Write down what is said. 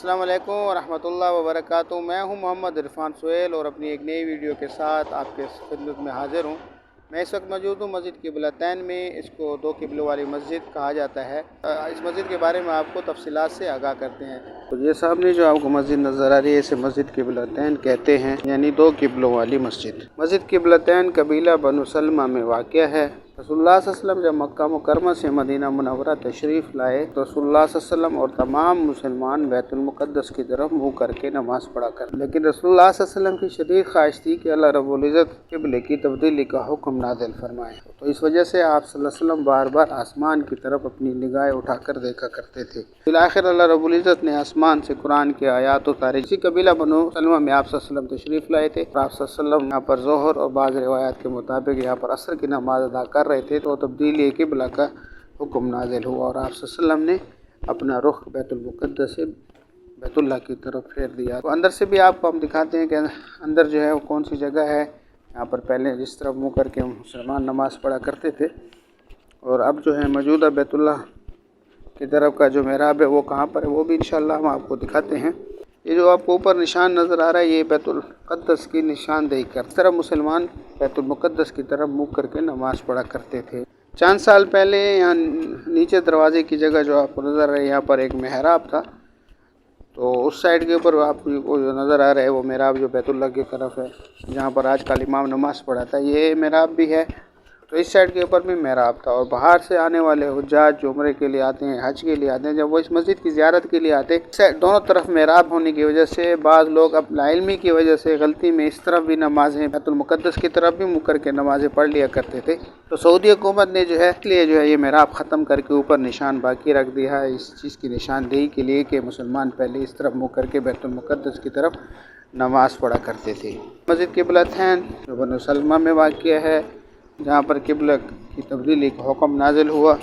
अस्सलाम वालेकुम वरहमतुल्लाहि वबरकातुहू। मैं हूं मोहम्मद इरफान सुहेल और अपनी एक नई वीडियो के साथ आपके खिदमत में हाज़िर हूं। मैं इस वक्त मौजूद हूं मस्जिद क़िबलतैन में। इसको दो क़िबलों वाली मस्जिद कहा जाता है। इस मस्जिद के बारे में आपको तफसीलात से आगाह करते हैं। तो ये सामने जो आपको मस्जिद नज़र आ रही है इसे मस्जिद क़िबलतैन कहते हैं, यानी दो क़िबलों वाली मस्जिद। मस्जिद क़िबलतैन कबीला बनु सलमा में वाक़या है। रसूलुल्लाह सल्लल्लाहु अलैहि वसल्लम जब मक्का मुकर्रमा से मदीना मुनव्वरा तशरीफ़ लाए तो रसूलुल्लाह सल्लल्लाहु अलैहि वसल्लम और तमाम मुसलमान बैतुल मुक़द्दस की तरफ मुँह करके नमाज़ पढ़ा कर, लेकिन रसूलुल्लाह सल्लल्लाहु अलैहि वसल्लम की शदीद ख्वाहिश थी कि अल्लाह रब्बुल इज़्ज़त क़िबले की तब्दीली का हुक्म नाज़िल फरमाए। तो इस वजह से आप सल्लल्लाहु अलैहि वसल्लम बार बार आसमान की तरफ अपनी निगाहें उठाकर देखा करते थे। फिर आखिर अल्लाह रब्बुल इज़्ज़त ने आसमान से कुरान के आयात उतारे। इसी कबीला बनु सलमा में आप सल्लल्लाहु अलैहि वसल्लम तशरीफ़ लाए थे और आप सल्लल्लाहु अलैहि वसल्लम यहाँ पर ज़ोहर और बाज़ रिवायात के मुताबिक यहाँ पर असर की नमाज अदा कर रहे थे तो तब्दीली क़िबला का हुक्म नाज़िल हुआ और आप सल्लल्लाहु अलैहि वसल्लम ने अपना रुख बैतुल मुक़द्दस से बैतुल्लाह की तरफ फेर दिया। तो अंदर से भी आपको हम दिखाते हैं कि अंदर जो है वो कौन सी जगह है। यहाँ पर पहले जिस तरफ मुँह करके मुसलमान नमाज़ पढ़ा करते थे और अब जो है मौजूदा बैतुल्लाह की तरफ का जो मेहराब है वो कहाँ पर है वो भी इंशाअल्लाह हम आपको दिखाते हैं। ये जो आपको ऊपर निशान नज़र आ रहा है ये बैतुल मुक़द्दस की निशानदेही कर, इस तरह मुसलमान बैतुल मुक़द्दस की तरफ मुँह करके नमाज़ पढ़ा करते थे। चंद साल पहले यहाँ नीचे दरवाजे की जगह जो आपको नज़र आ रही है यहाँ पर एक मेहराब था। तो उस साइड के ऊपर आपको जो नज़र आ रहा है वो मेहराब जो बैतुल्लाह की तरफ है, जहाँ पर आजकल इमाम नमाज़ पढ़ाता है, ये मेहराब भी है। तो इस साइड के ऊपर भी मेहराब था और बाहर से आने वाले हुज्जाज जो उम्रे के लिए आते हैं, हज के लिए आते हैं, जब वो इस मस्जिद की ज़ियारत के लिए आते हैं, दोनों तरफ मेहराब होने की वजह से बाज़ लोग अब लाइल्मी की वजह से गलती में इस तरफ भी नमाज़ें बैतुल मुक़द्दस की तरफ भी मुँह करके नमाज़ें पढ़ लिया करते थे। तो सऊदी हुकूमत ने जो है इसलिए जो है ये मेहराब ख़त्म करके ऊपर निशान बाकी रख दिया है इस चीज़ की निशानदेही के लिए कि मुसलमान पहले इस तरफ मुँह करके बैतुल मुक़द्दस की तरफ नमाज़ पढ़ा करते थे। मस्जिद क़िबलतैन जो बनु सलमा में वाक़या है, जहाँ पर क़िबला की तब्दीली का हुक्म नाज़िल हुआ।